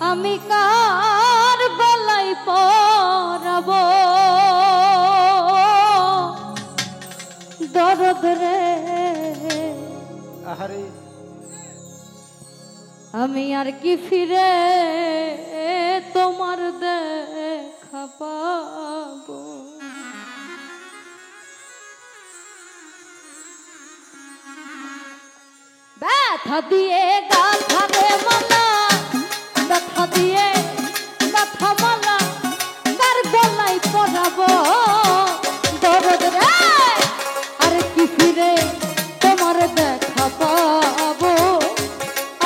আমি কার বেলায় পরাব দরদ রে আহারে আমি আর কি ফিরে তোমার দেখা পাবো। ব্যথা দিয়ে গাথা রে মালা, ব্যথা দিয়ে গাথা মালা, কার গলায় পরাবো দরদ রে। আর কি ফিরে তোমার দেখা পাবো,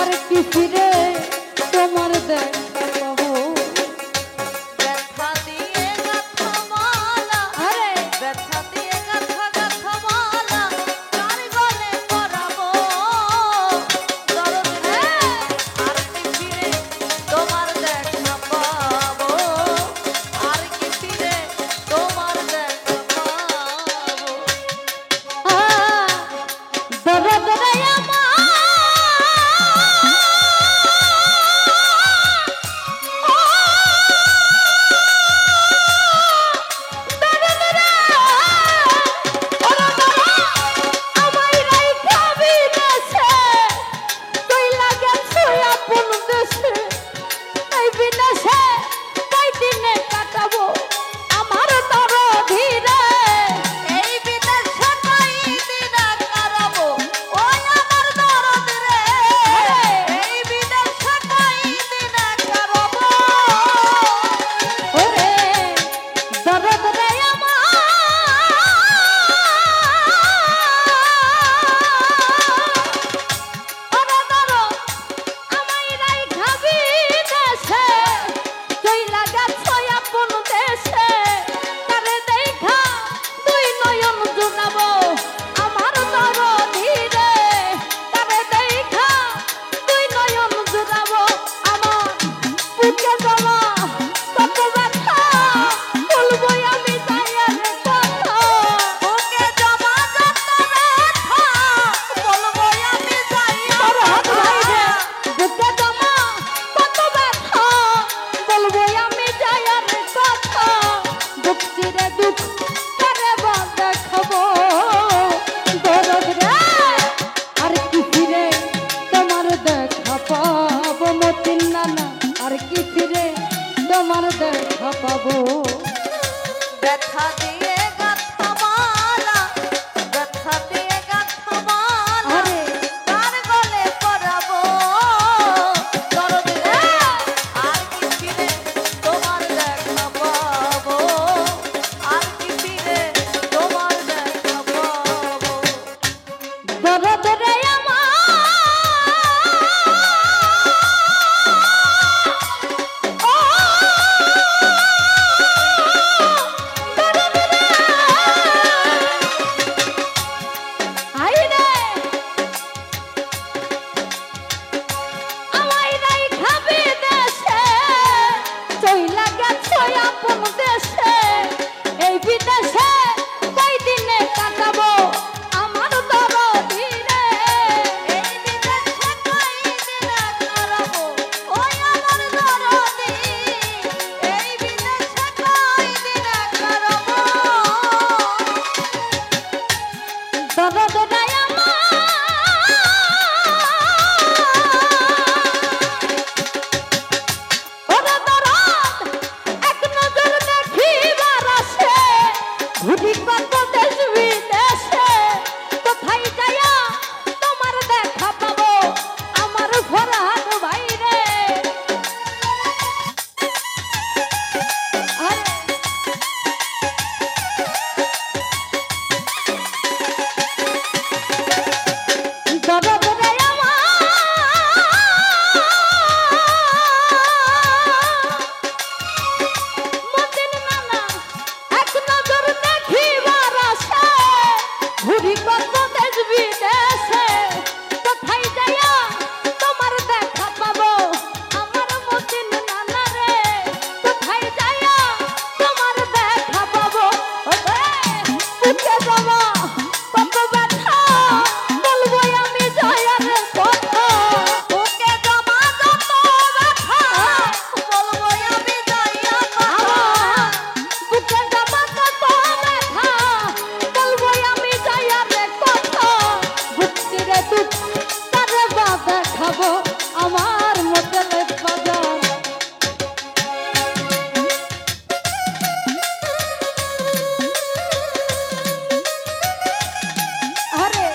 আর কি ফিরে তোমার দেখা পাবো। ব্যথা দিয়ে গাথা মালা, আরে ব্যথা দিয়ে গাথা গাথা মালা, কার গলে পরাবো দরদ রে। আর কি ফিরে তোমার দেখা পাবো, আর কি ফিরে তোমার দেখা পাবো। দরদ রে আমার আর কি ফিরে তোমার দেখা পাবো। ব্যথা দিয়ে গাথা মালা, ব্যথা দিয়ে গাথা মালা, আরে কার গলে পরাবো দরদ রে। আর কি ফিরে তোমার দেখা পাবো, আর কি ফিরে তোমার দেখা পাবো। দরদ রে আমার ও দরদ তারে বা দেখাবো আমার মোটেলে বাজার। আরে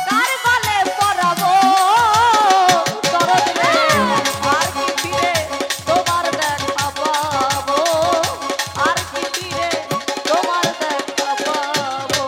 কার গলে পরাবো দরদ রে আর কি ফিরে তোমার দেখা পাবো আর কি ফিরে তোমার দেখা পাবো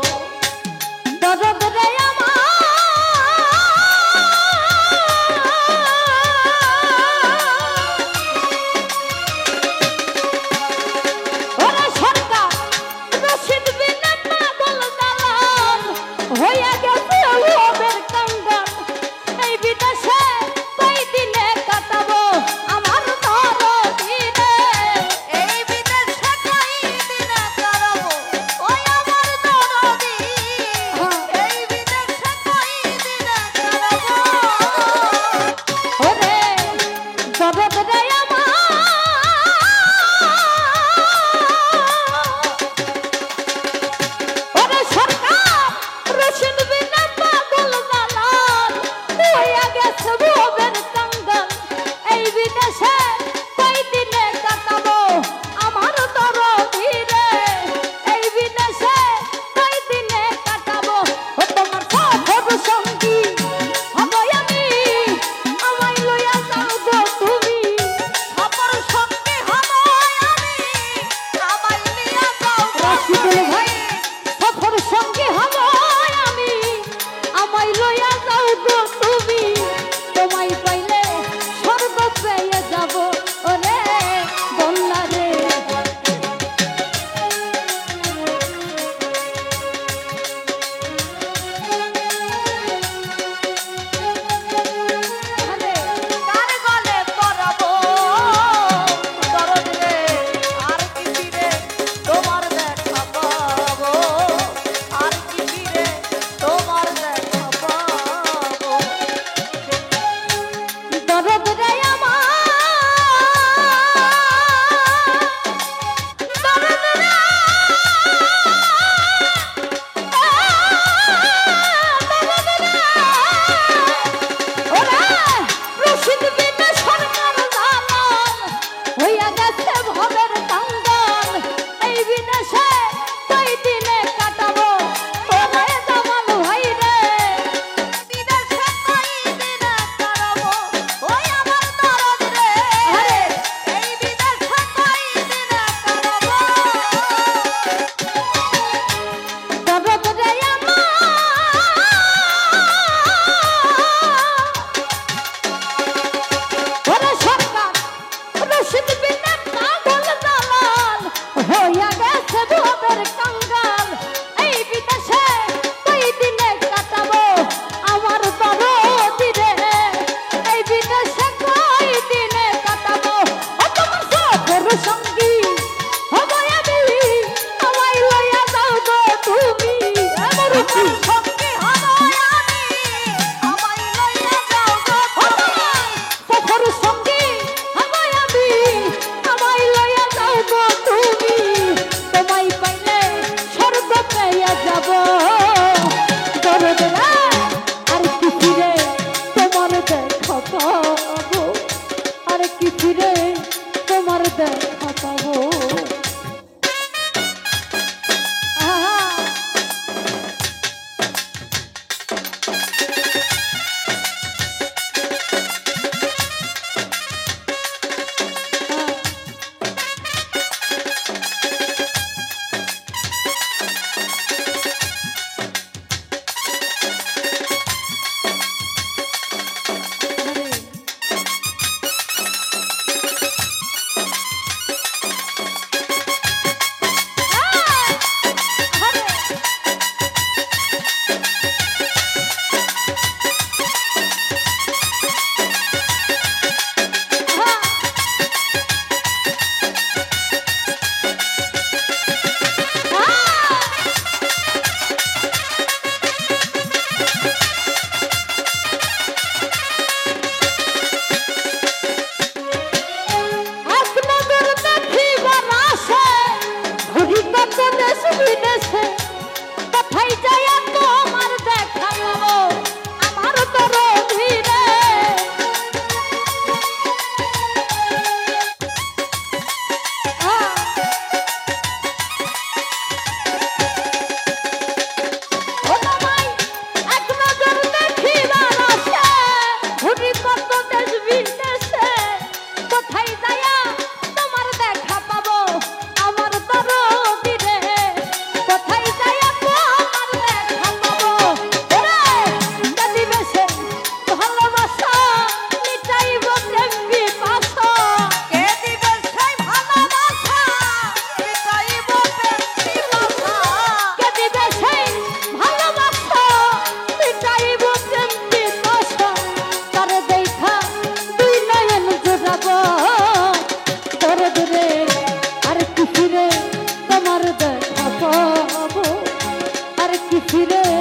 ফিরে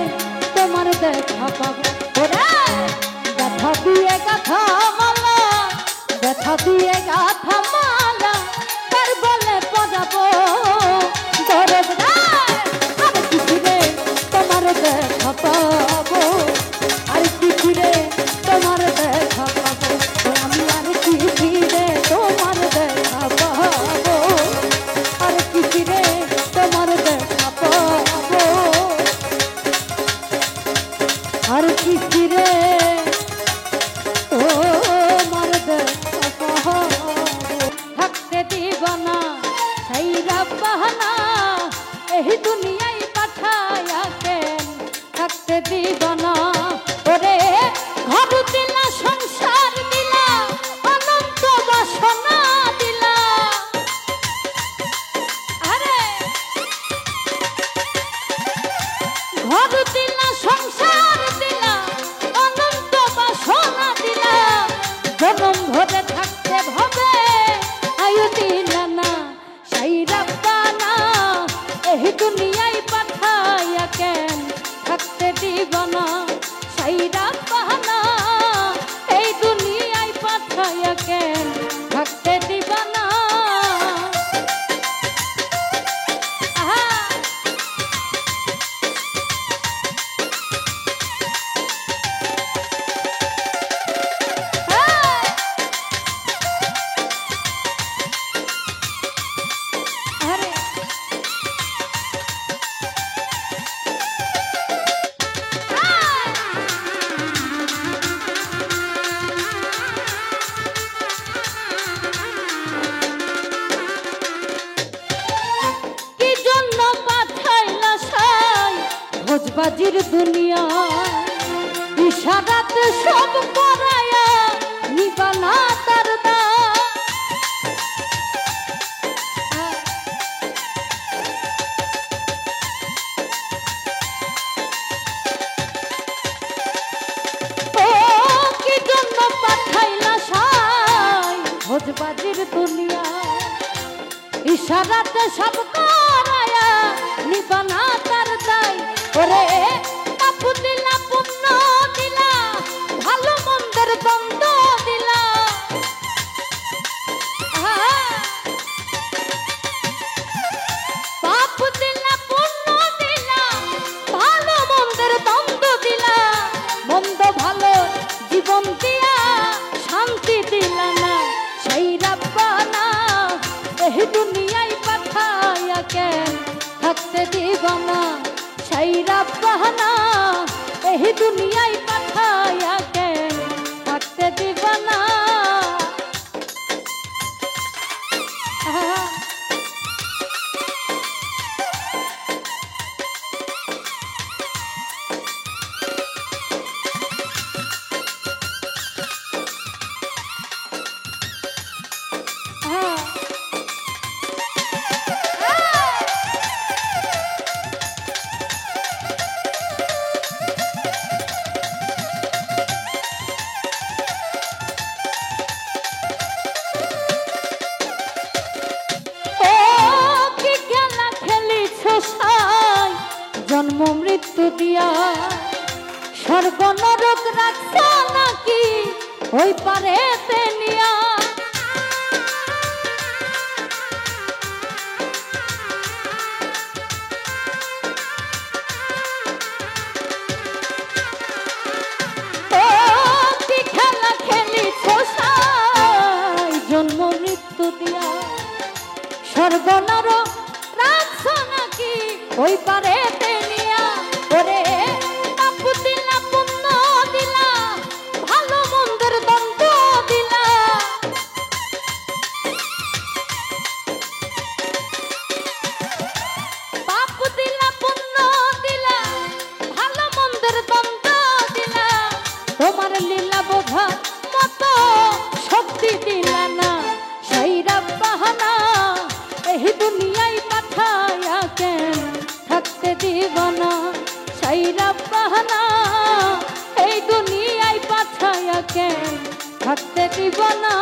তোমার দেখা পাবো। ওরে ব্যথা দিয়ে গাথা মালা, ব্যথা দিয়ে গাথা মালা, তার বলে পড়াবো দরদ রে। আর কি ফিরে তোমার দেখা পাবো, আর কি ফিরে তোমার দেখা পাবো, আমি আর কি ফিরে তোমার দেখা পাবো, আর কি ফিরে তোমার দেখা পাবো, আর কি ফিরে তোমার দেখা পাবো। থাকতে দিব না সাইরা বাহানা, এই দুনিয়ায় পাঠায়া কেন থাকতে দিব না। ওরে ঘর দিলা, সংসার দিলা, অনন্ত বাসনা দিলা, আরে ঘর দিলা, সংসার দিলা, অনন্ত বাসনা দিলা, জনম ভরে থাকতে ভবে আয়ু দিলা না সাইরা বানা, এই দুনিয়ায় পাঠায়া কেন থাকতে দিব না সাইরা বাহানা, এই দুনিয়ায় পাঠায়া কেন থাকতে দিব না। আহা আরে কি জন্য পাঠাইলা সাই ভোজবাজির দুনিয়া, ইশারাতে সব করায়া নিবানা তার দায়। ও কি জন্য পাঠাইলা সাই ভোজবাজির দুনিয়া, ইশারাতে সব করায়া নিবানা তার দায়। ওরে পাপ দিলা, পুণ্য দিলা, ভালো মন্দের দ্বন্দ্ব দিলা, পাপ দিলা, পুণ্য দিলা, ভালো মন্দের দ্বন্দ্ব দিলা, মন্দ ভালো জীবন দিয়া শান্তি দিলা না সাইরা বানা, এই দুনিয়ায় পাঠায়া কেন থাকতে দিব না সাইরা বাহানা, এই দুনিয়ায় পাঠায়া কেন থাকতে দিব না। আহা জন্ম মৃত্যু দিয়া, স্বর্গ নরক রাখছ নাকি ওই পারেতে নিয়া। ও কি খেলা খেলিছ সাই জন্ম মৃত্যু দিয়া, স্বর্গ নরক রাখছ নাকি ওই পারেতে নিয়া। ওরে পাপ দিলা, পুণ্য দিলা, ভালো মন্দের দ্বন্দ্ব দিলা, পাপ দিলা, পুণ্য দিলা, ভালো মন্দের দ্বন্দ্ব দিলা, তোমার লীলা বোঝার মতো শক্তি দিলা না সাইরা বাহানা, এই দুনিয়ায় পাঠায়া কেন থাকতে দিব না সাইরা বাহানা, এই দুনিয়ায় পাঠায়া কেন থাকতে দিব না।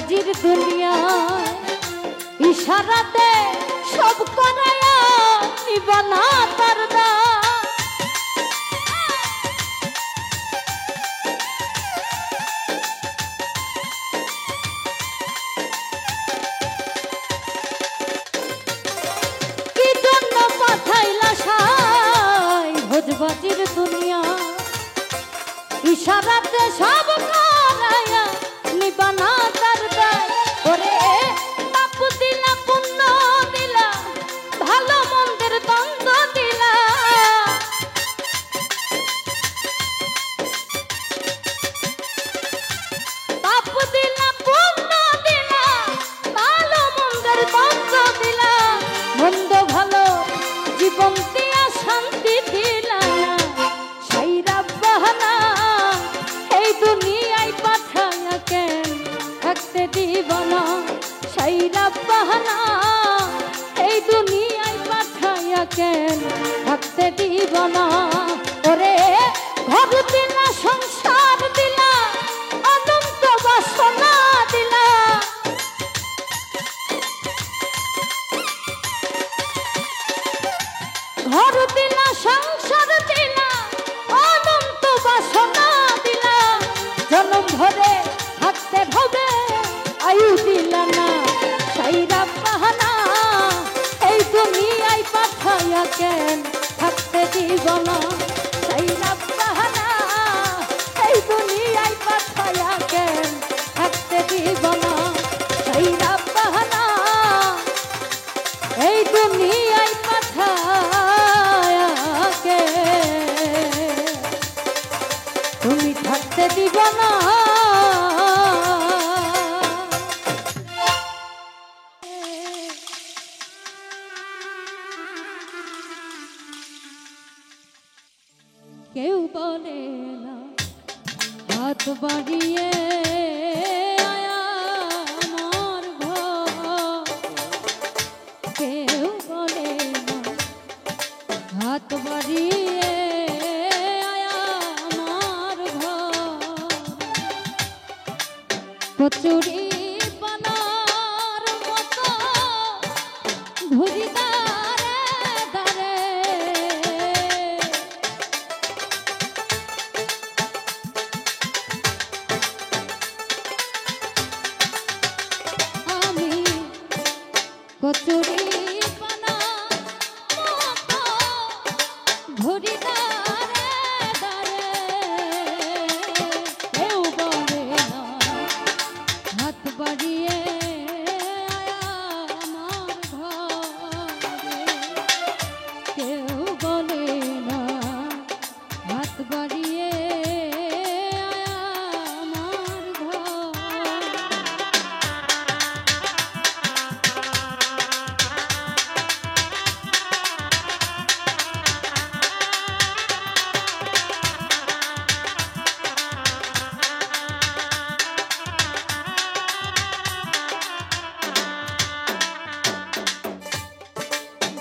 ভোজবাজির দুনিয়ায় ইশারাতে সব করায়া নিবানা তার দায়। কি জন্য পাঠাইলা সাই ভোজবাজির দুনিয়া ইশারাতে সব করায়া নিবানা তার দায়। ওরে পাপ দিলা পুণ্য দিলা ভালো মন্দের দ্বন্দ্ব দিলা, পাপ দিলা পুণ্য দিলা ভালো মন্দের দ্বন্দ্ব দিলা, মন্দ ভালো জীবন দিয়া শান্তি দিলা না। সাইরা বাহানা এই দুনিয়ায় পাঠায়া কেন থাকতে দিব না, সাইরা বাহানা এই দুনিয়ায় পাঠায়া কেন থাকতে দিব না। ওরে ঘর দিলা সংসার দিলা অনন্ত বাসনা দিলা, ঘর দিলা সংসার দিলা অনন্ত বাসনা দিলা, জনম ভরে থাকতে হবে আয়ু দিলা না। সাইরা বাহানা এই দুনিয়ায় পাঠায়া কেন থাকতে দিব না, সাইরা বাহানা এই দুনিয়ায় পাঠায়া কেন থাকতে দিব না, সাইরা বাহানা এই দুনিয়ায় পাঠায়া কেন তুমি থাকতে দিব না। কেউ বলে না হাত বাড়িয়ে আয়া আমার ঘর, কেউ বলে না হাত বাড়িয়ে আয়া আমার ঘর, কচুরি বানার মতো ঘুরি দাঁড়ে দাঁড়ে, আমি কচুরি বানার মতো ঘুরি দাঁড়ে দাঁড়ে, কেউ বলে না হাত বাড়িয়ে আয়া আমার ঘরে, কেউ বলে না হাত বাড়িয়ে আয়া আমার ঘর।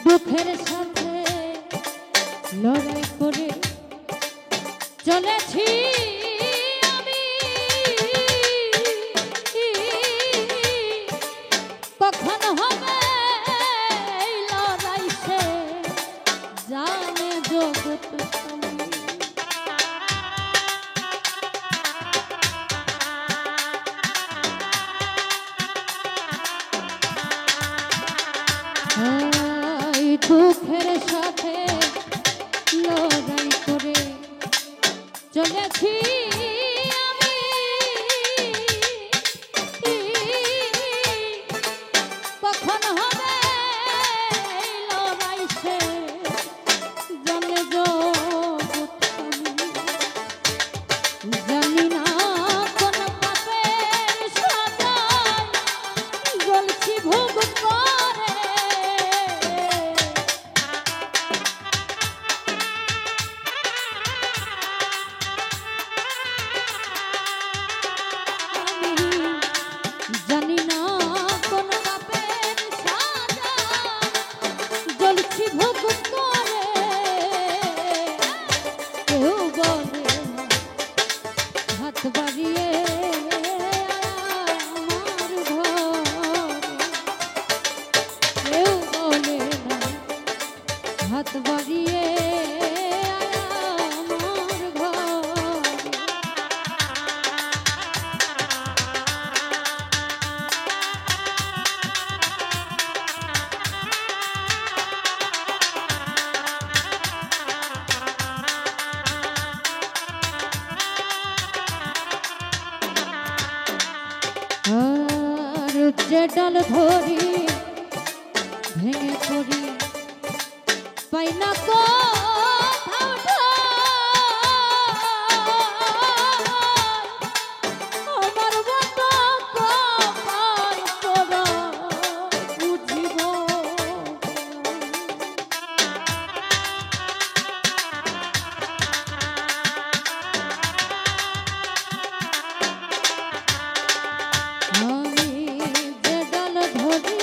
দুঃখের সাথে লড়াই করে চলেছি আমি, কখন হবে এই লড়াই সে জানে জগৎ স্বামী। এই দুঃখের সাথে লড়াই করে চলেছি আমি, কখন হবে এই লড়াই সে জানে জগৎ স্বামী। জানি না কোন পাপের সাজায় জ্বলছি ভোগ করে, যে ডাল ধরি ভেঙে পড়ি পাই না কোথাও আমার মতো কপাল পোড়া বুঝিব আমি যে ডাল ধরি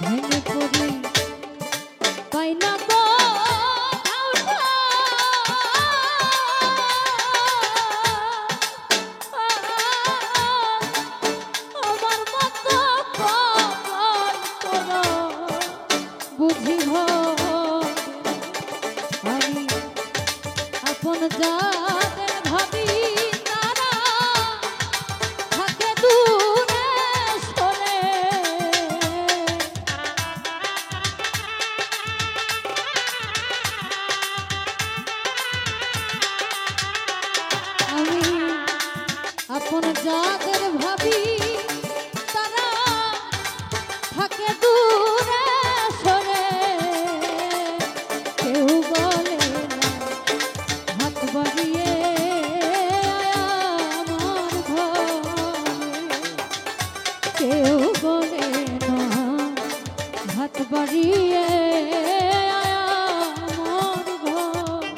ভেঙে পড়ি পাই না আমার মতো কপাল পোড়া বুঝিব আমি আপন যাদের ভাবি তারা থাকে দূরে সরে আমি আপন যাদের ভাবি তারা থাকে দূরে সরে কেউ বলে না হাত বাড়িয়ে আমার ঘরে কেউ বলে না হাত বাড়িয়ে আমার ঘরে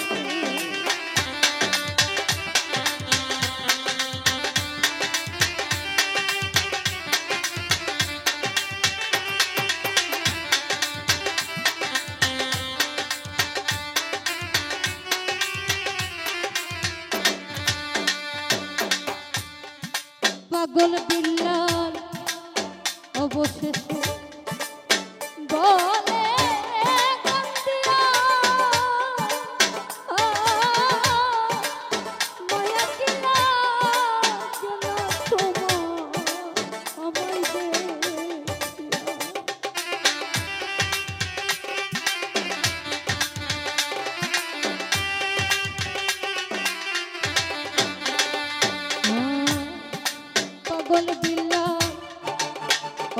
পাগল বিল্লাল অবশেষে বলে কান্দিয়া, মায়া কিনা গেল তোমার আমায় পাগল বিল্লাল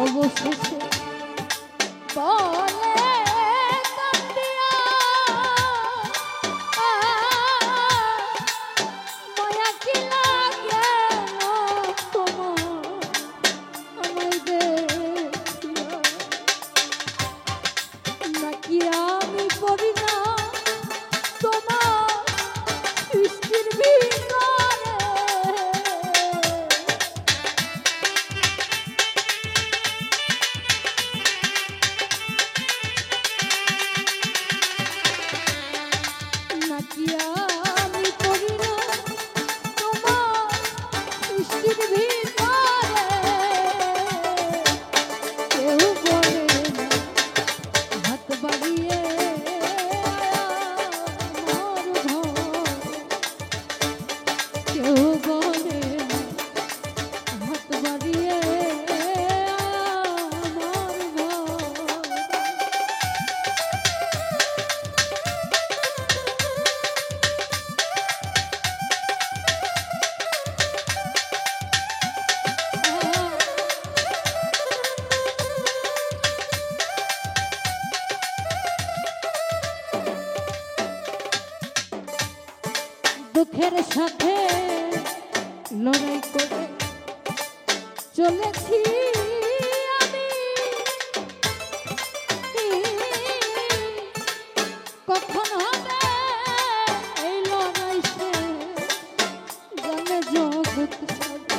অবশেষে বলে কান্দিয়া, মায়া কি লাগে তোমার আমায় দেখিয়া, নাকি আমি পড়ি না তোমার সৃষ্টির ভিতরে। নাকি আমি পড়ি না তোমার সৃষ্টির ভিতরে, কেউ বলে না হাত বাড়িয়ে আমার ঘরে, কেউ বলে না হাত বাড়িয়ে আমার ঘরে। দুঃখের সাথে লড়াই করে চলেছি আমি, কখন হবে এই লড়াই শেষ জানে জগৎ সবে।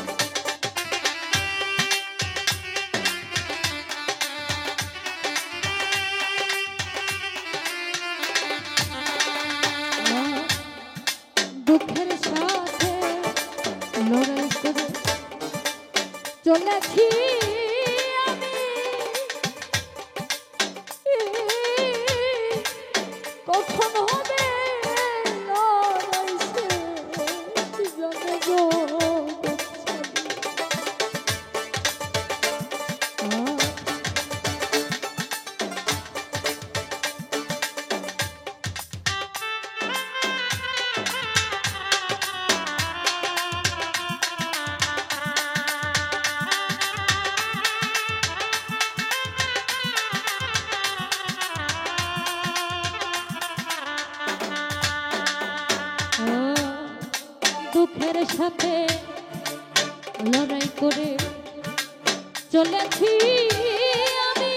দুঃখের সাথে লড়াই করে চলেছি আমি, কখন হবে লড়াই শেষ জানে জগৎ সবে। সাথে লড়াই করে চলেছি আমি,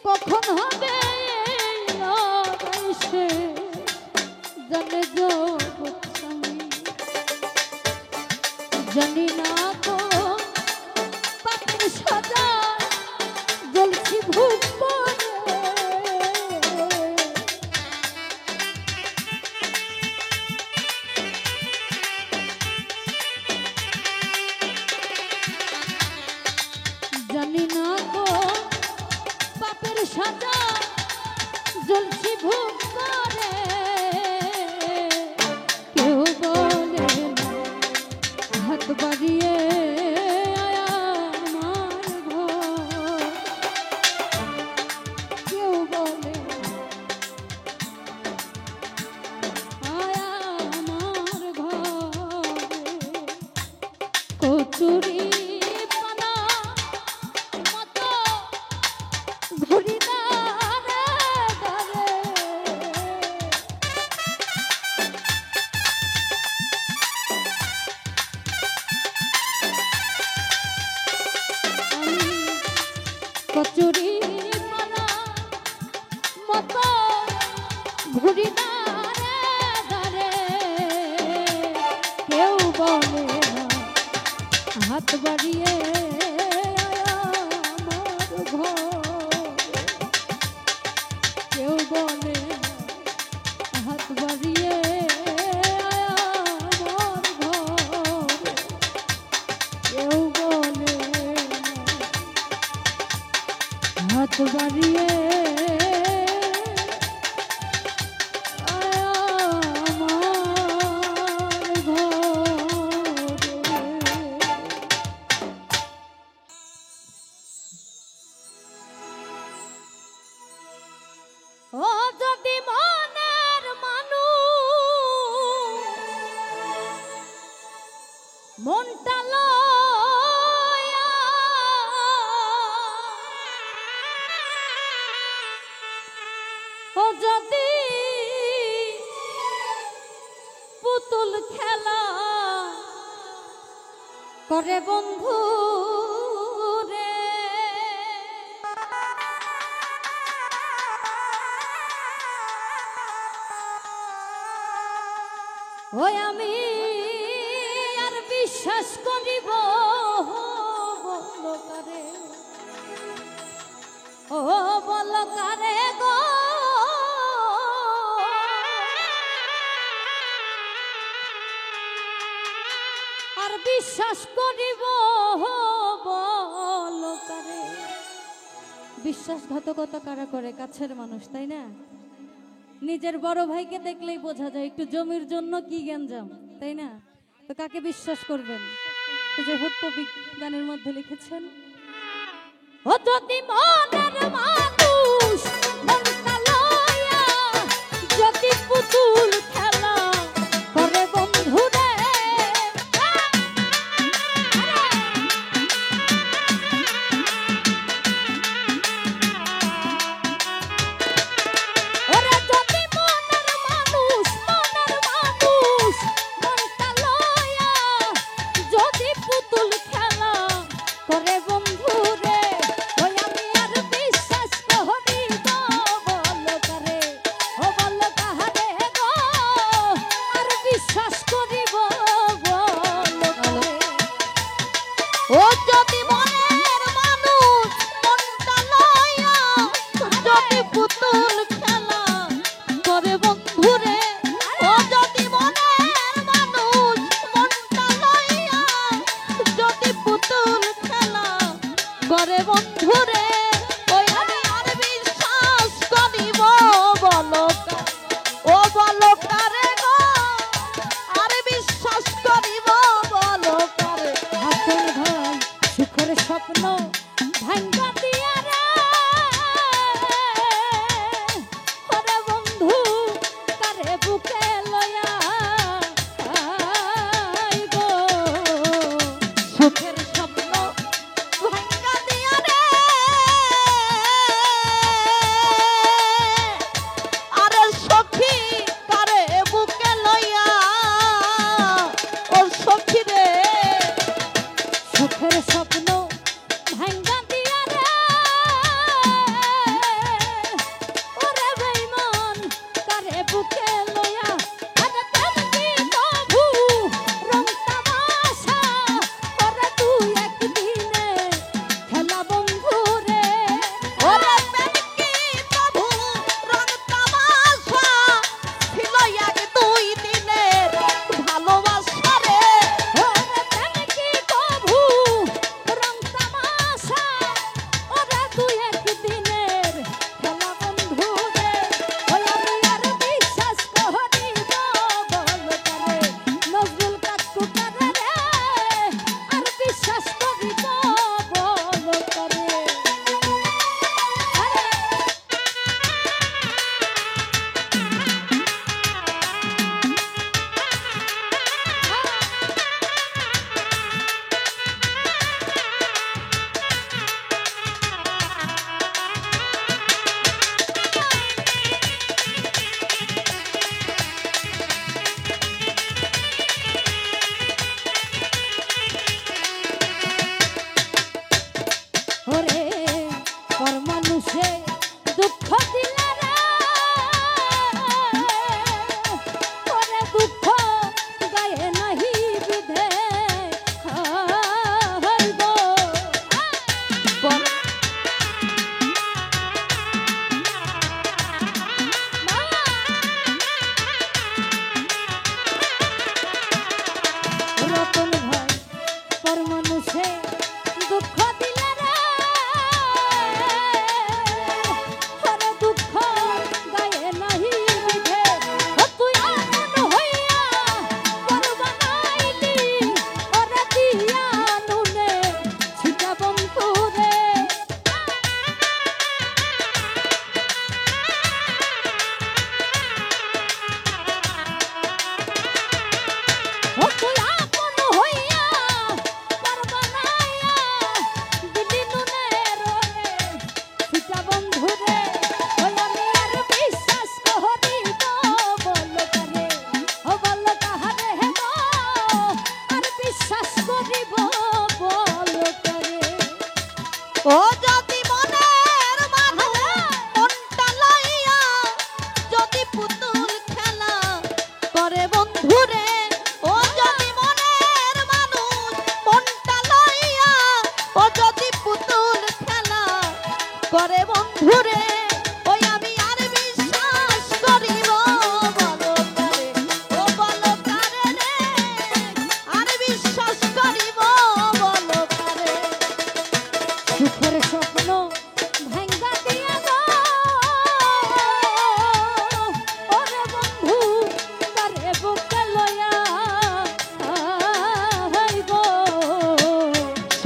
কখন হবে লড়াই সে জানে জগৎ স্বামী। জানি না তো পাপের সাজা জ্বলছি ভূত পরে। জানি না তো পাপের সাজা জ্বলছি ভূত পরে। কেউ বলে না হাত বাড়িয়ে আয় আমার ঘর। কেউ বলে আয় আমার ঘরে। কচুরি পানা মতো ঘুরি দাঁড়ে দাঁড়ে। কচুরি পানা মতো ঘুরি দাঁড়ে দাঁড়ে। কেউ বলে না হাত বাড়িয়ে আমার ঘর। কেউ বলে না হাত বাড়িয়ে আমার ঘর। কেউ বলে না হাত বাড়িয়ে ও যদি মনের মানুষ মনটা লয়া ও যদি পুতুল খেলা করে বন্ধু রে। ওই আমি আর বিশ্বাস করিব বলো কারে, ও বলো কারে গো। আর বিশ্বাস করিব বলো কারে। বিশ্বাসঘাতকতা কারা করে? কাছের মানুষ, তাই না? নিজের বড় ভাইকে দেখলেই বোঝা যায় একটু জমির জন্য কি গ্যাঞ্জাম, তাই না? তো কাকে বিশ্বাস করবেন? তো যে হোক কবি গানের মধ্যে লিখেছেন, ও যদি মনের মানুষ মনটা লয়া যদি পুতুল খেলা করে বন্ধু রে। করে বন্ধু রে, ওই আমি আর বিশ্বাস করিব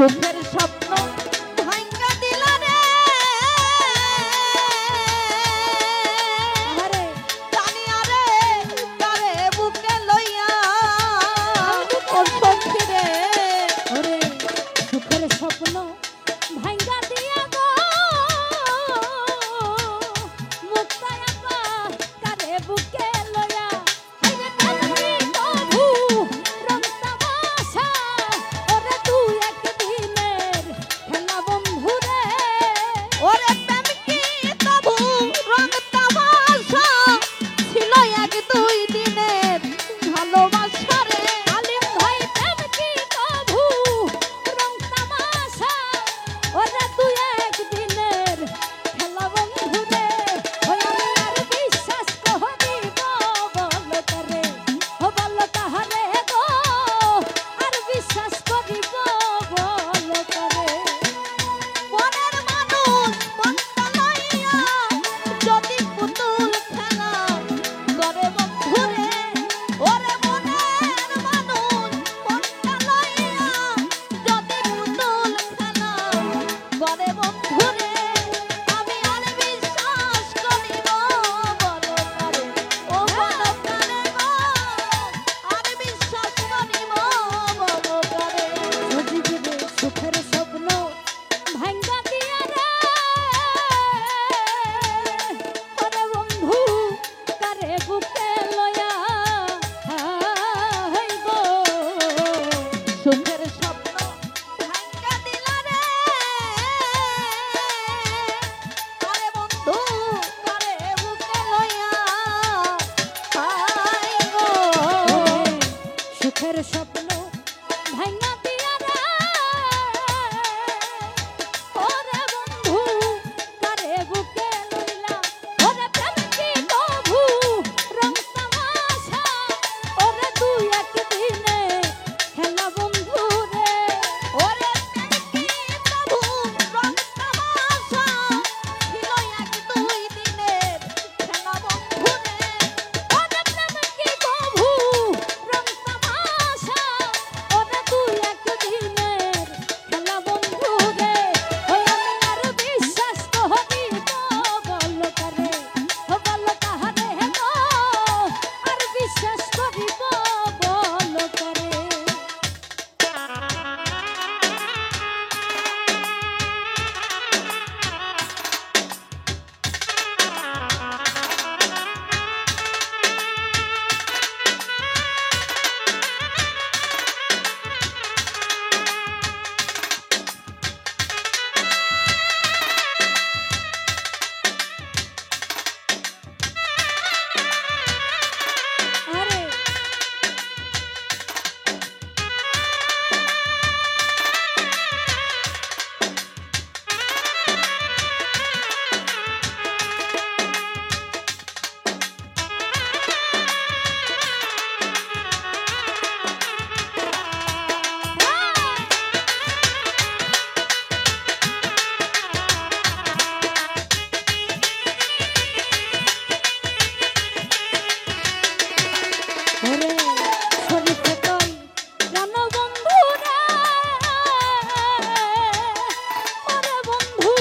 সুখের স্বপ্ন ভাঙ্গা দিলা রে আরে জানিয়া রে তারে বুকে লইয়া ওর সখী রে ওরে সুখের স্বপ্ন ভাঙ্গা দিয়া গো মুক্তায় আপা কারে বুকে লয়া হাইরে কান্দি কভু রং তামাশা ওরে তুই একদিনের খেলা বন্ধু রে ওরে প্রেম কি তবু রং তামাশা ছিল এক দুই দিনের ভালোবাসা রে আলিম ভাই প্রেম কি কভু রং তামাশা ওরে তুই একদিনের খেলা বন্ধু রে ওই আমি আর বিশ্বাস করিব বল করে ও বল তাহারে গো আর বিশ্বাস করিব বল করে মনের মানুষ মনটা লইয়া যদি পুতুল খেলা করে বন্ধু রে ওরে মনের মানুষ মনটা লইয়া যদি পুতুল খেলা করে বন্ধু রে আমি আর বিশ্বাস করিব বলো তারে ও বলো তারে গো আর বিশ্বাস করিব বলো তারে সজীবে সুখের স্বপ্ন ভাঙ্গা দিয়া রে ওরে বন্ধু কারে বুকে লয়া হাই গো সুখের স্বপ্ন ভাঙ্গা দিলা রে আরে বন্ধু করে বুকে লইয়া হাই গো ওরে সুখের স্বপ্ন ভাঙ্গা দিয়া রে ওরে বন্ধু কারে বুকে লইলা ওরে প্রেম কি কভু রং তামাশা ওরে তুই একদিনে খেলা বন্ধু রে ওরে কি প্রভু রং তামাশা ছিল এক দুই দিনের খেলা বন্ধু রে ওরে প্রেম কি কভু রং তামাশা ওরে তুই একদিনের খেলা বন্ধু রে ওই আমি আর বিশ্বাস করিব বল করে ও বল তাহারে গো আর বিশ্বাস করিব বল করে আরে ওরে শরীফে কই কেন বন্ধু রে ওরে বন্ধু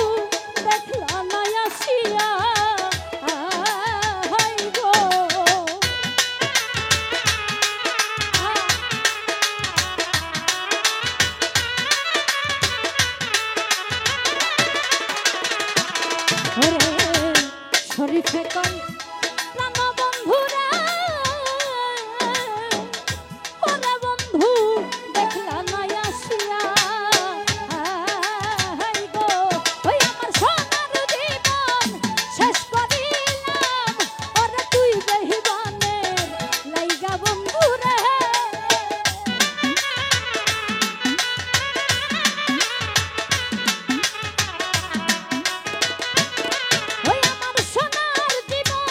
দেখলা না আসিয়া হাই গো ওরে শরীফে কই প্রাণ বন্ধু রে ওরে বন্ধু দেখলা না আসিয়া হাই গো ওই আমার সোনার জীবন শেষ করিলাম ওরে তুই বেহিবানের লাইগা বন্ধু রে ওই আমার সোনার জীবন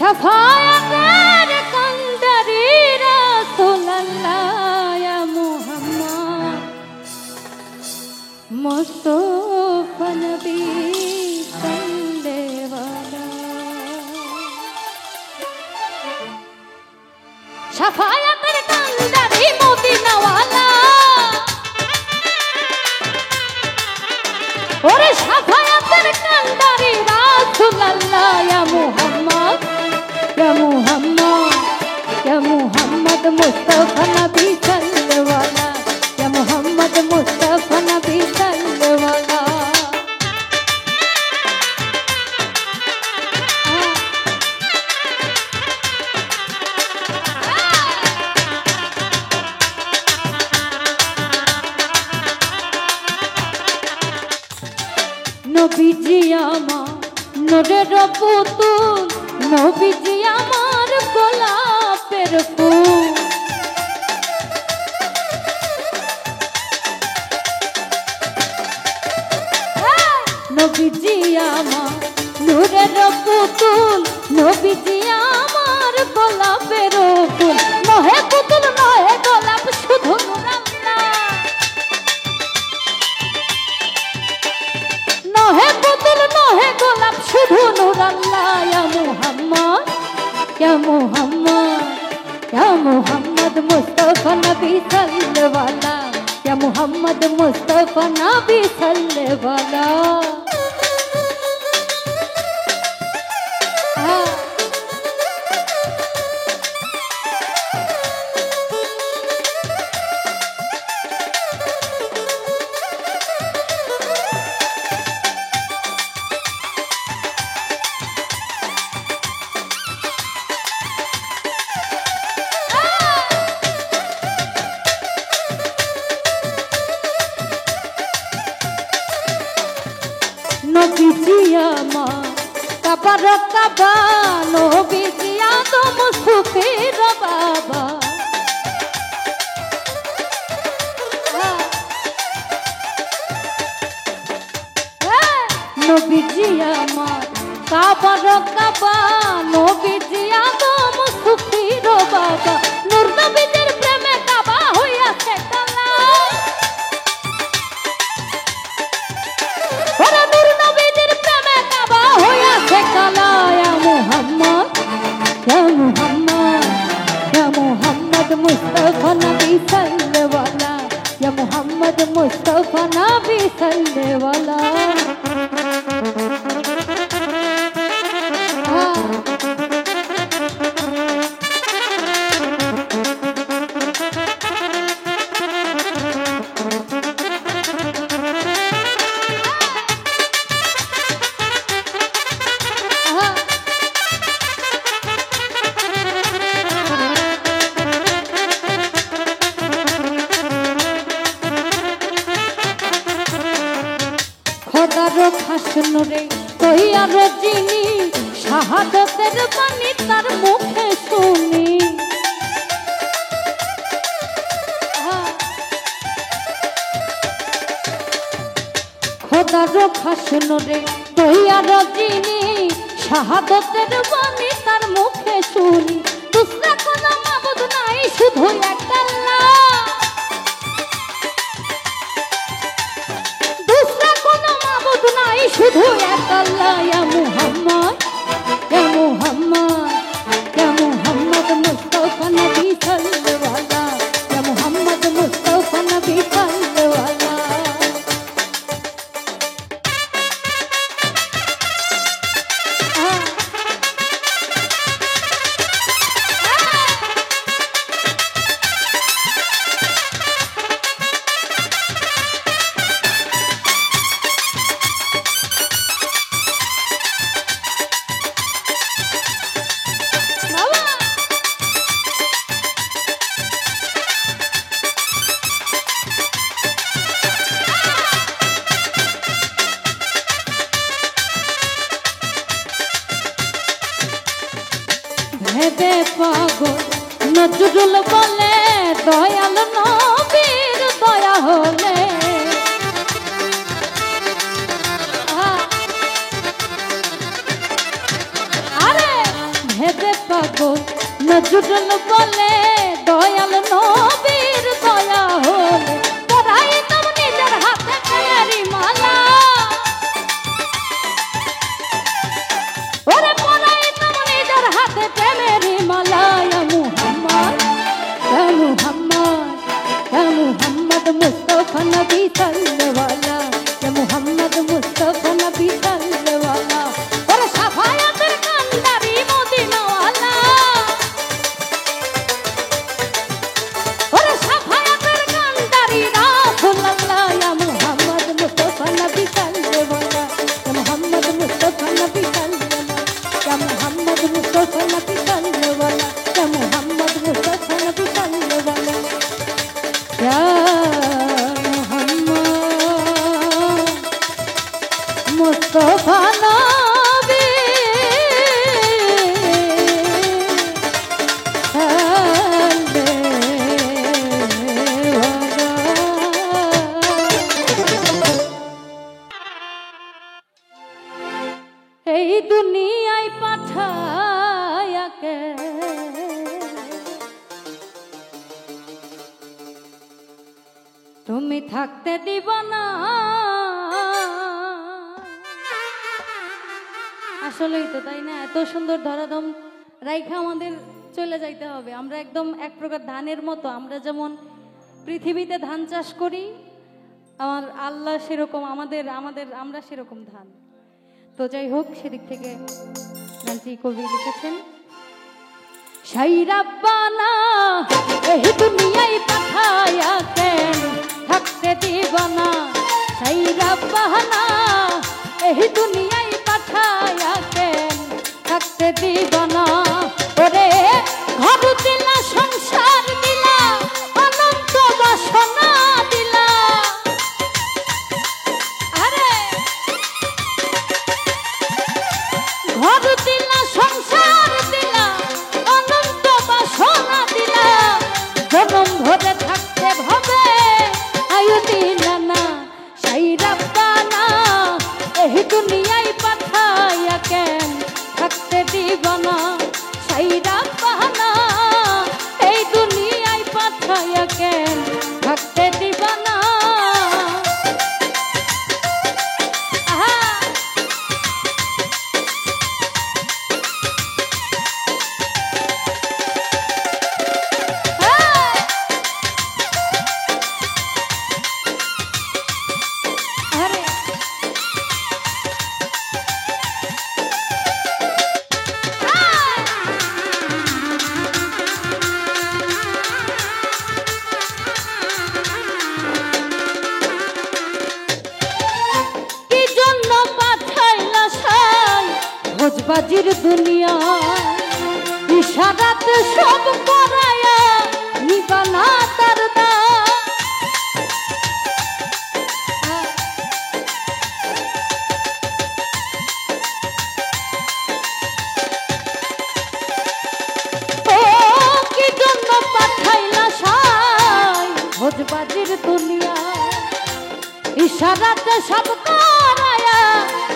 শাফায়াতের কান্ডারি রাসূলুল্লাহ ইয়া মুহাম্মদ মুস্তাফা নবী সাল্লেওয়ালা শাফায়াতের কান্ডারি মদিনাওয়ালা ওরে শাফায়াতের কান্ডারি রাসূলুল্লাহ ইয়া মুহাম্মদ ইয়া মুহাম্মদ ইয়া মুহাম্মদ মুস্তাফা নবী সাল্লেওয়ালা ইয়া মুহাম্মদ মুস্তাফা নবী সাল্লেওয়ালা নবীজি আমার নূরের পুতুল নবীজি আমার গোলাপের ফুল নবীজি আমার নূরের পুতুল নবীজি আমার গোলাপের ফুল নহে পুতুল নহে গোলাপ শুধু নহে পুতুল নহে গোলাপ শুধু নূরাল্লাহ ইয়া মুহাম্মদ ইয়া মুহাম্মদ ইয়া মুহাম্মদ মুস্তাফা নবী সাল্লেওয়ালা ইয়া মুহাম্মদ মুস্তাফা নবী সাল্লেওয়ালা নবীজি আমার কাবার কাবা নবীজি আদম সুফির বাবা নবীজি আমার কাবার কাবা নবীজি আদম সুফির বাবা নূর নবীজির প্রেমে কাবা হইয়াছে কালা মুস্তাফা নবী সাল্লেওয়ালা ইয়া মুহাম্মদ মুস্তাফা নবী সাল্লেওয়ালা খোদার খাসনুরে কইয়ার যিনি শাহাদতের বাণী তার মুখে শুনি খোদার খাসনুরে কইয়ার যিনি শাহাদতের বাণী তার মুখে শুনি দুসরা কোনো মাবুদ নাই শুধু এক আল্লাহ শুধু এক আল্লাহ ইয়া মুহাম্মদ ইয়া মুহাম্মদ ইয়া মুহাম্মদ মুস্তাফা নবী সাল্লেওয়ালা ইয়া মুহাম্মদ মুস্তাফা নবী সাল্লেওয়ালা ভেবে পাগল নজরুল বলে দয়াল নবীর দয়া হলে আরে ভেবে নজরুল বলে দয়াল নবীর দয়া হলে পরাইতাম নিজের হাতে প্রেমেরই মালা। ওরে পরাইতাম নিজের হাতে প্রেমেরই মালা। ইয়া মুহাম্মদ, ইয়া মুহাম্মদ মুস্তাফা নবী সাল্লাল্লাহু, ইয়া মুহাম্মদ মুস্তাফা নবী সাল্লাল্লাহু। ওরে শাফায়াতের কান্ডারি মদিনাওয়ালা, ওরে শাফায়াতের কান্ডারি রাসূলুল্লাহ। ইয়া মুহাম্মদ মুস্তাফা নবী সাল্লাল্লাহু, ইয়া মুহাম্মদ মুস্তাফা নবী সাল্লাল্লাহু, ইয়া মুহাম্মদ মুস্তাফা নবী সাল্লাল্লাহু, ইয়া মুহাম্মদ মুস্তাফা নবী সাল্লাল্লাহু। ইয়া মুহাম্মদ মুস্তাফা নবী এই দুনিয়ায় পাঠায়াকে তুমি থাকতে দিব না। আসলেই তো তাই না, এত সুন্দর ধরাধম রাইখা আমাদের চলে যাইতে হবে। আমরা একদম এক প্রকার ধানের মতো, আমরা যেমন পৃথিবীতে ধান চাষ করি, আমার আল্লাহ সেরকম আমরা সেরকম ধান। তো যাই হোক, সেদিক থেকে গানটি কবি লিখেছেন। শাই রাব্বানা এই দুনিয়ায় পাঠায়া কেন থাকতে দিব না। শাই রাব্বানা এই দুনিয়ায় পাঠায়া কেন থাকতে দিব না। ওরে ঘর দিলা, সংসার দিলা, অনন্ত বাসনা দিলা। আরে ঘর দিলা, সংসার দিলা, অনন্ত বাসনা দিলা। জনম ভরে থাকতে ভাবে আয়ু দিলা না। শাই রাব্বানা এই দুনিয়ায় পাঠায়া কেন থাকতে দিব না। শাই রাব্বানা এই দুনিয়ায় পাঠায়া কেন থাকতে দিব না। ভোজবাজির দুনিয়া ইশারাতে সব করায়া নিবানা তার কি জন্য পাঠাইলা সাই। ভোজবাজির দুনিয়া ইশারাতে সব করায়া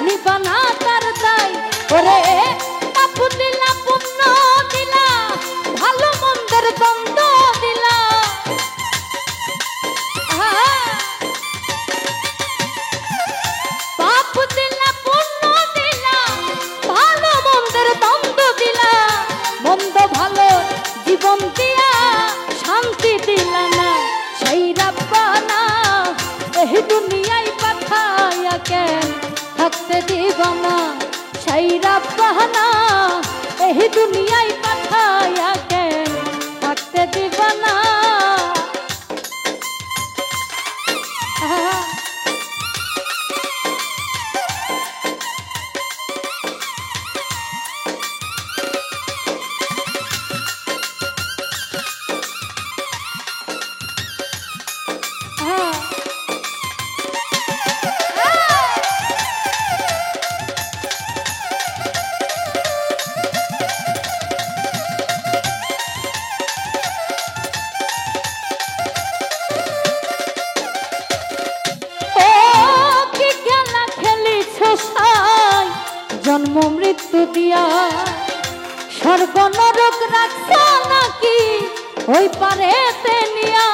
নিবানা তার দায়। ওরে পাপ দিলা, পুণ্য দিলা, ভালো মন্দের দ্বন্দ্ব দিলা। পাপ দিলা, পুণ্য দিলা, ভালো মন্দের দ্বন্দ্ব দিলা। মন্দ ভালো জীবন দিয়া শান্তি দিলা না। শাই রাব্বানা এই দুনিয়ায় পাঠায়া কেন থাকতে দিব না। শাই রাব্বানা এই দুনিয়ায় পাঠায়া কেন থাকতে দিব না। জন্ম মৃত্যু দিয়া স্বর্গ নরক রাখছ না ওই পারেতে নিয়া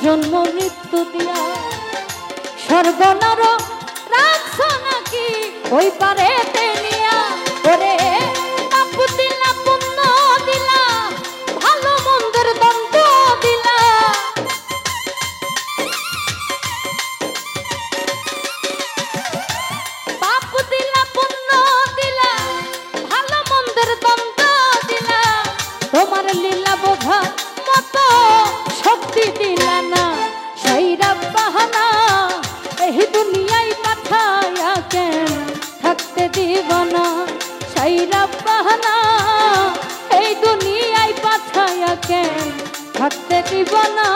জন্ম মৃত্যু দিয়া সর্বনর রাখছ নাকি ওই পারেতে নিয়া ওরে পাপ দিলা পুণ্য দিলা ভালো মন্দের দ্বন্দ্ব দিলা পাপ দিলা পুণ্য দিলা ভালো মন্দের দ্বন্দ্ব দিলা তোমার লীলা বোঝা মতো শক্তি দিলা না সেই রাব্বাহানা এই দুনিয়ায় পাঠায়া কেন থাকতে দিব না সেই রাব্বাহানা এই দুনিয়ায় পাঠায়া কেন থাকতে দিব না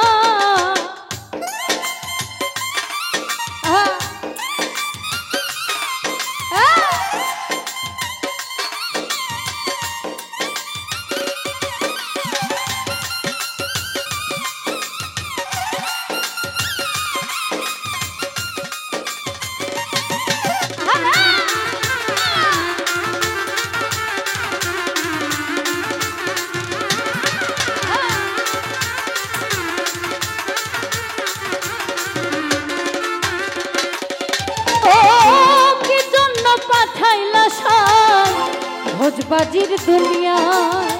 ভোজবাজির দুনিয়ায়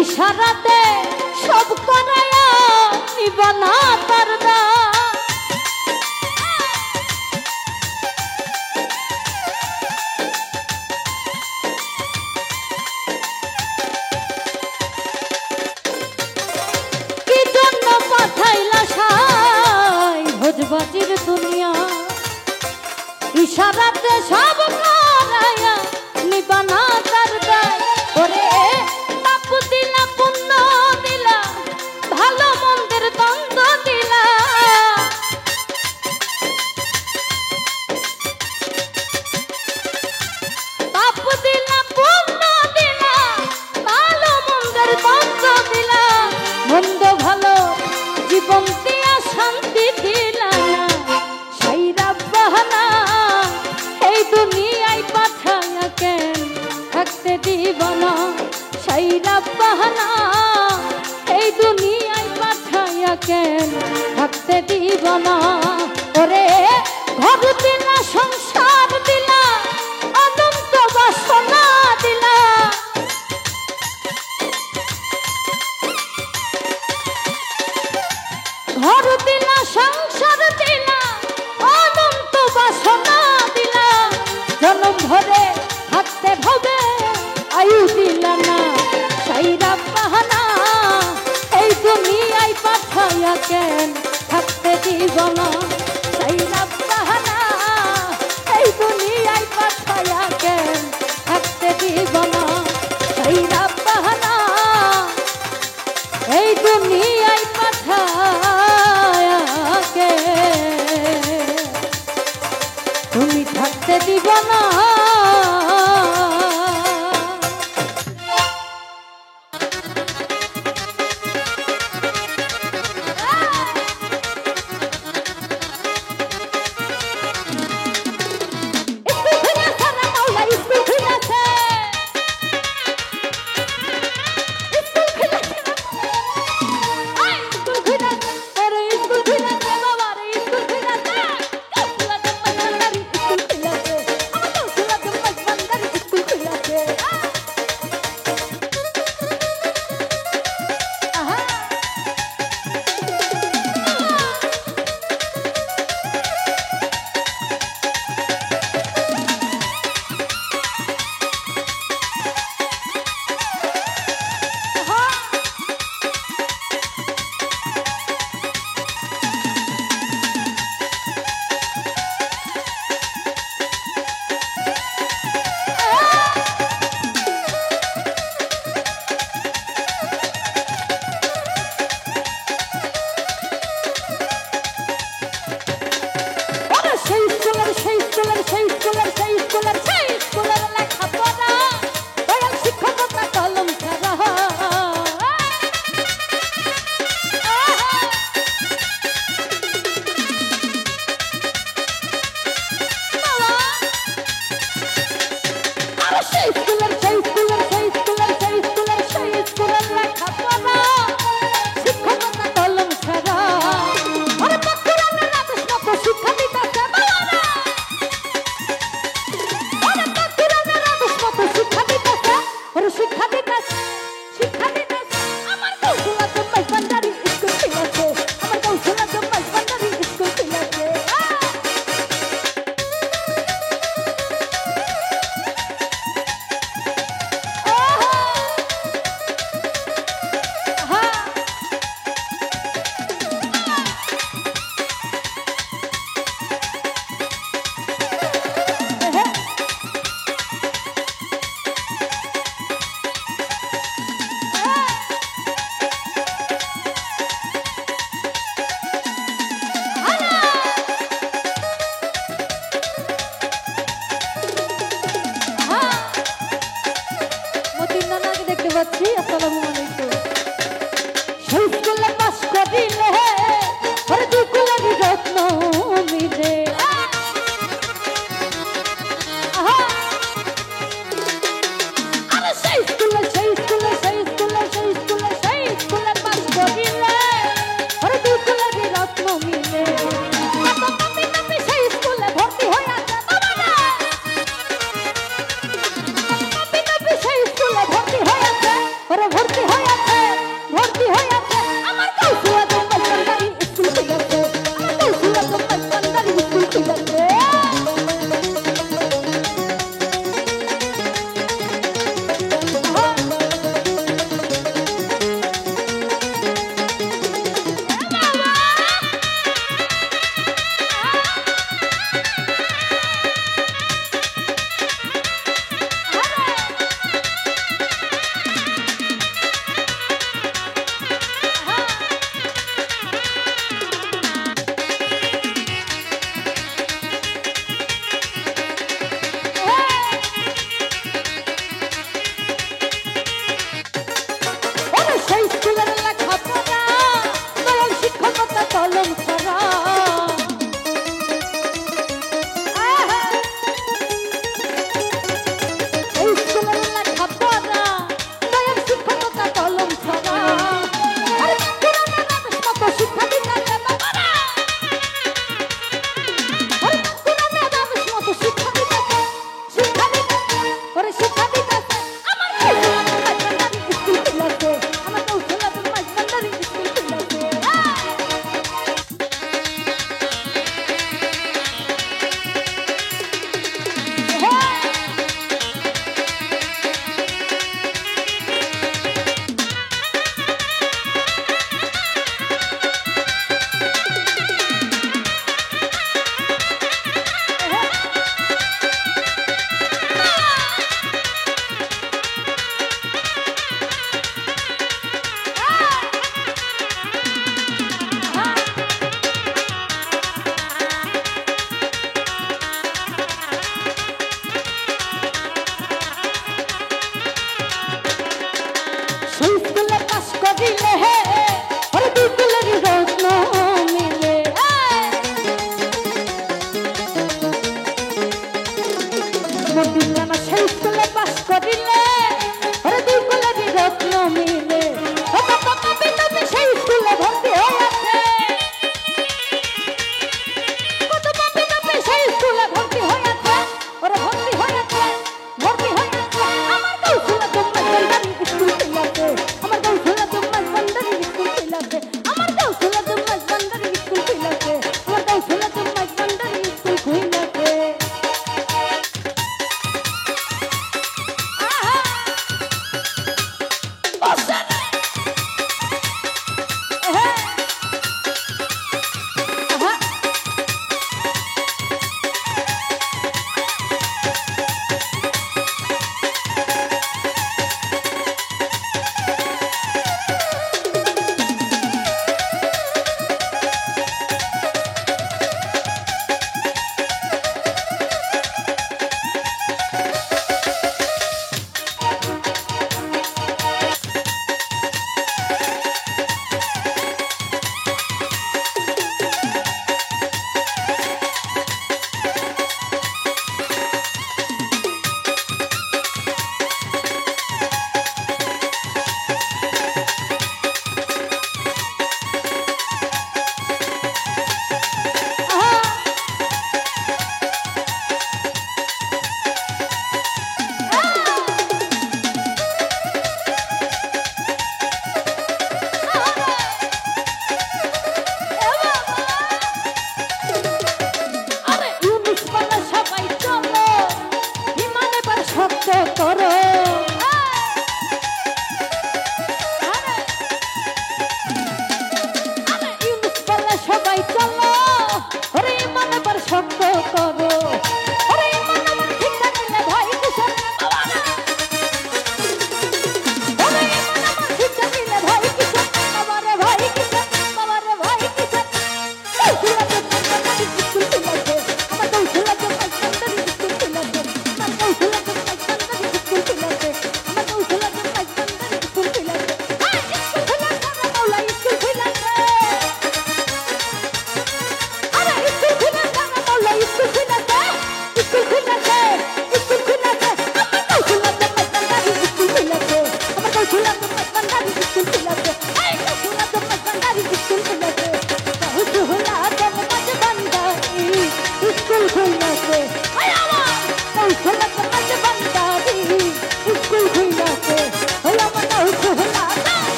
ইশারাতে সব করায়া নিবানা পর্দা কি জন্য পাঠাইলা সাই ভোজবাজির দুনিয়া ইশারাতে সব করায়া নিবানা তার দায় ওরে পাপ দিলা পুণ্য দিলা ভালো মন্দের দ্বন্দ্ব দিলা পাপ দিলা পুণ্য দিলা ভালো মন্দের দ্বন্দ্ব দিলা মন্দ ভালো জীবন দিয়া শান্তি দিলা না সেই রাব্বাহানা এই দুনিয়ায় পাঠায়া কেন থাকতে দিব না সেই রাব্বাহানা এই দুনিয়ায় পাঠায়া কেন থাকতে দিব না ওরে ঘর দিলা সংসার দিলা অনন্ত বাসনা দিলা ঘর দিলা সংসার দিলা অনন্ত বাসনা দিলা জনম ভরে থাকতে ভবে আয়ু দিলা না সেই রাব্বাহানা এই দুনিয়ায় পাঠায়া কেন থাকতে দিব না সেই রাব্বাহানা এই দুনিয়ায় পাঠায়া কেন থাকতে দিব না সেই রাব্বাহানা এই দুনিয়ায় পাঠায়া কেন তুমি থাকতে দিব না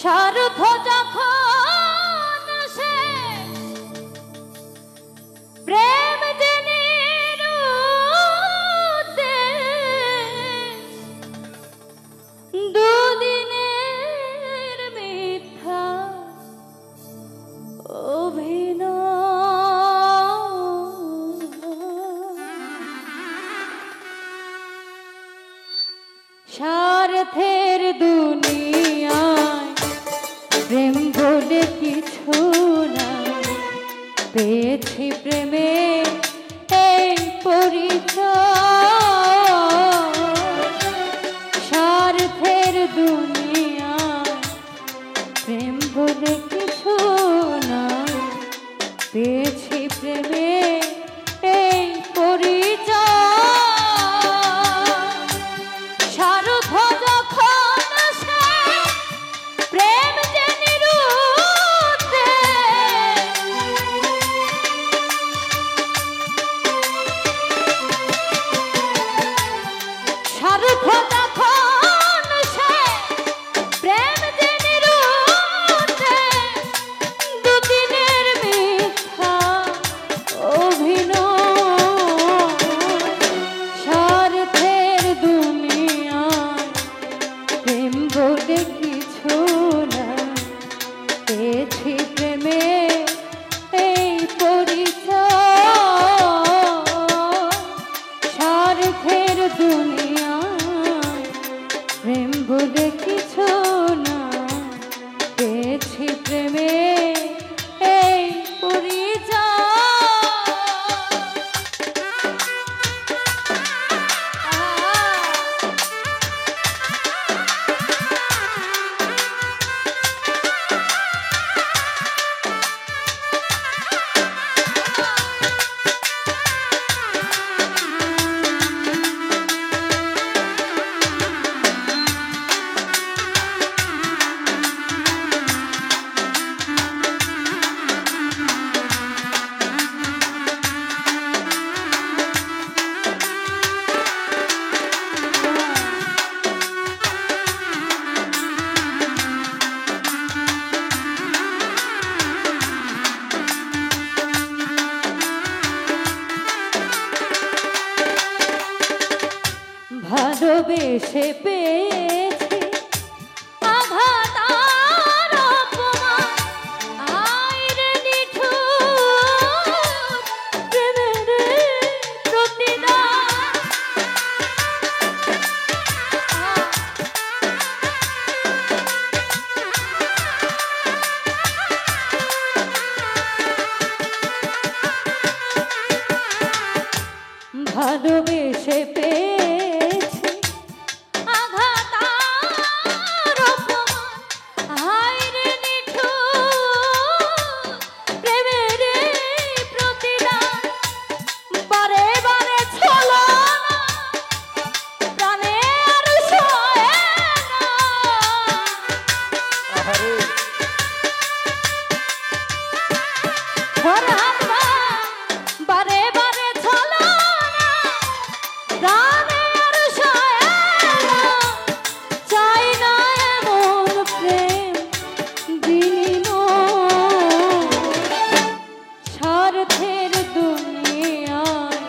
স্বার্থ যখন শেষ, প্রেম যে নিরুদ্দেশ, দুদিনের মিথ্যা অভিনয়, স্বার্থের দুনিয়ায় প্রেম বলে কিছু না, পেয়েছি প্রেমে এই পরিচয়। স্বার্থের দুনিয়ায় প্রেম বলে কিছু না, পেয়েছি প্রেমে এই পরিচয়। স্বার্থ যখন শেষ, প্রেম যে নিরুদ্দেশ, স্বার্থ যখন শেষ, প্রেম যে নিরুদ্দেশ, দুদিনের মিথ্যা অভিনয়। স্বার্থের দুনিয়ায় প্রেম বলে কিছু না, পেয়েছি প্রেমে এই পরিচয়। স্বার্থের দুনিয়ায় প্রেম বলে কিছু না, পেয়েছি প্রেমে এই পরিচয়। ভালোবেসে পেয়েছি আঘাত আর অপমান, আইরে নিঠুর প্রেমের প্রতিদান। ভালোবেসে পেয়েছি আঘাত আর অপমান, আইরে নিঠুর প্রেমের প্রতিদান। বারে বারে ছলনা, প্রাণে আর সয় না। ফরহাদ বারে বারে ছলনা, প্রাণে আর সয় না। চাই না এমন প্রেম বিনিময়। স্বার্থের দুনিয়ায়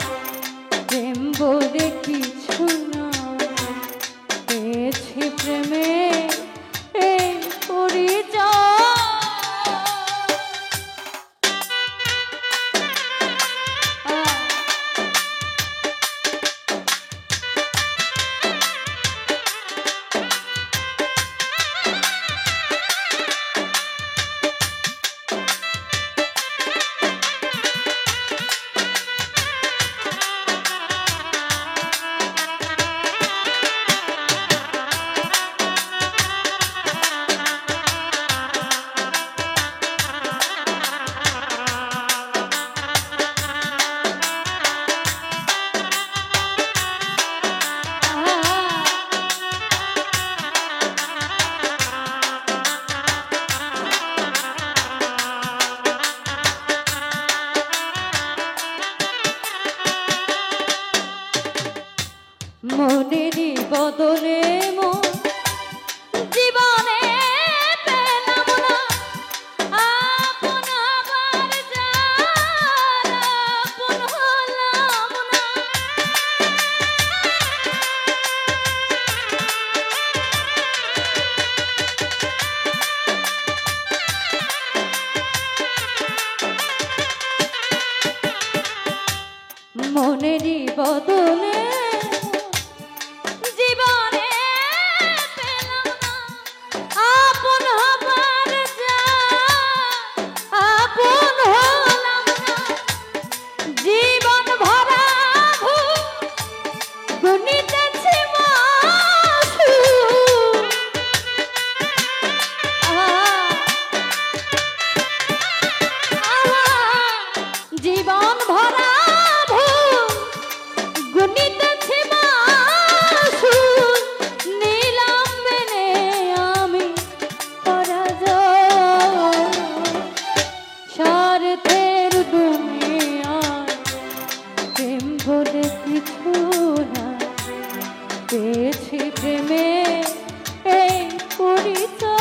প্রেম বলে কিছু না, পেয়েছি প্রেমে এই পরিচয়। মনেরই বদলে মন জীবনে বদলে জীবনে পেলাম না আপন হবার যা আপন হলাম না জীবন ভরা গুনিতেছি মাসু জীবন ভরা গুনিতেছি মাসু নিলাম মেনে আমি পরাজয় স্বার্থের দুনিয়ায় প্রেম বলে কিছু না পেয়েছি প্রেমে এই পরিচয়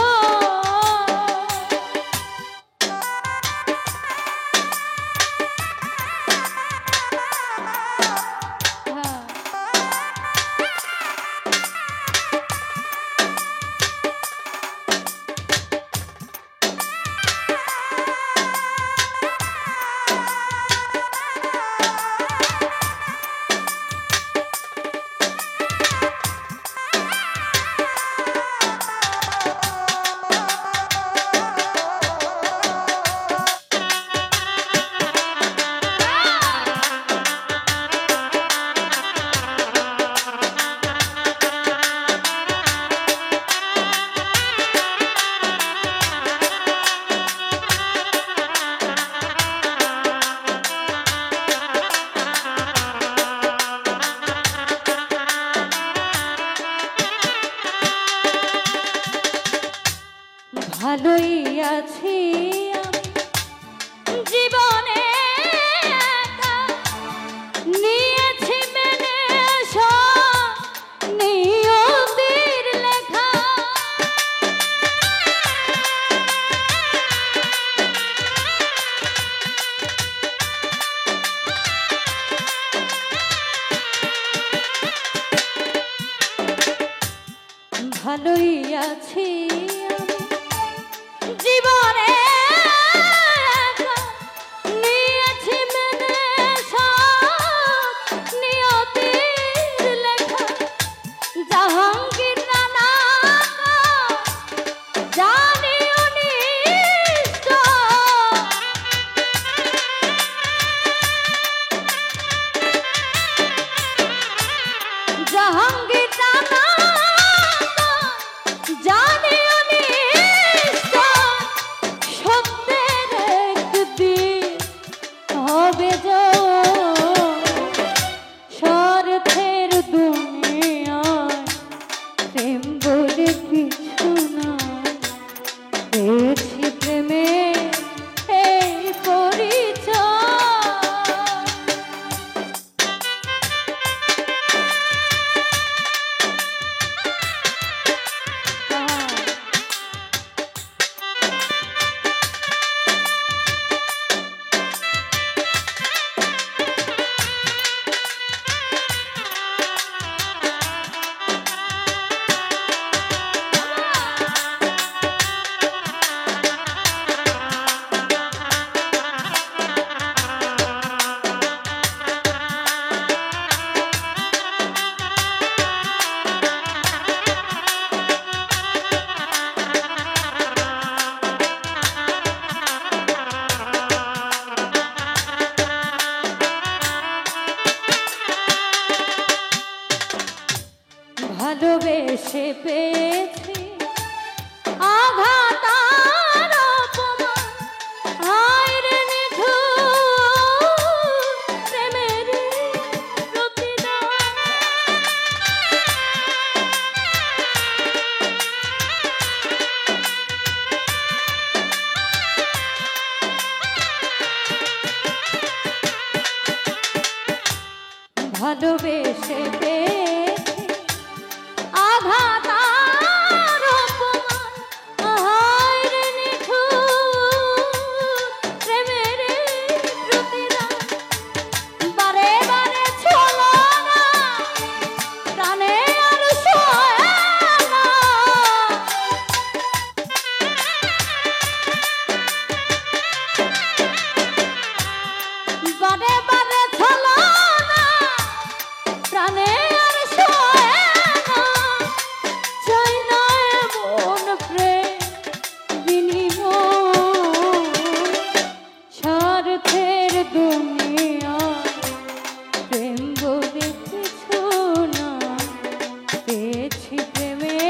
ভালোই আছি আমি জীবনে একা নিয়েছি মেনে সব নিয়তির লেখা ভালোই আছি জীবনে নিয়েছি মেনে সব নিয়তির লেখা জাহাঙ্গীর রানা জানি অনিষ্ট জাহাঙ্গীর রানা জানি অনিষ্ট সত্যের একদিন হবে স্বার্থের দুনিয়ায় প্রেম বলে কিছু না পেয়েছি প্রেমে এই পরিচয় ভালোবেসে পেয়েছি আঘাত আর অপমান হায় রে নিঠুর প্রেমের প্রতিদান ভালোবেসে পেয়েছি আঘাত আর অপমান হায় রে নিঠুর প্রেমের প্রতিদান বারে বারে ছলনা প্রাণে আর সয় না বারে বারে ছলনা প্রাণে আর সয় না, চাই না এমন প্রেম বিনিময়। স্বার্থের দুনিয়া প্রেম বলে কিছু না, পেয়েছি প্রেমে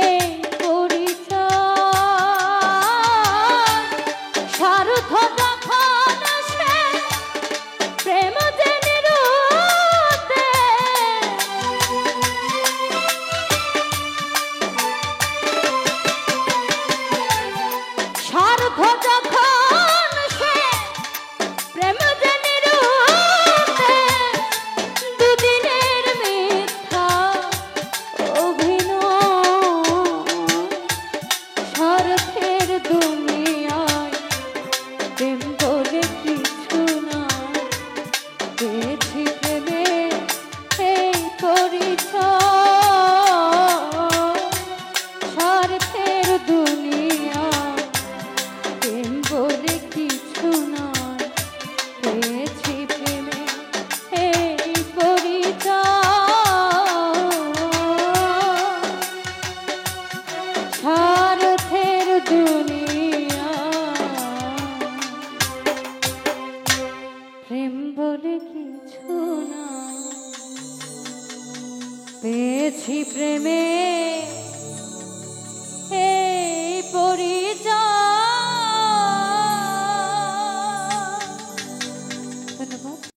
এই পরিচয়। স্বার্থ যখন আসে প্রেম যে নিরুতে, স্বার্থ যখন সে প্রেম যে নিরুতে, দুদিনের মিথ্যা অভিনয়। স্বার্থের দুনিয়ায় প্রেম বলে কিছু না, পেয়েছি প্রেমে এই পরিচয়। স্বার্থের দুনিয়ায় প্রেম বলে কিছু না, পেয়েছি প্রেমে এই পরিচয়। স্বার্থের দুনিয়া প্রেম বলে কিছু না, পেয়েছি প্রেমে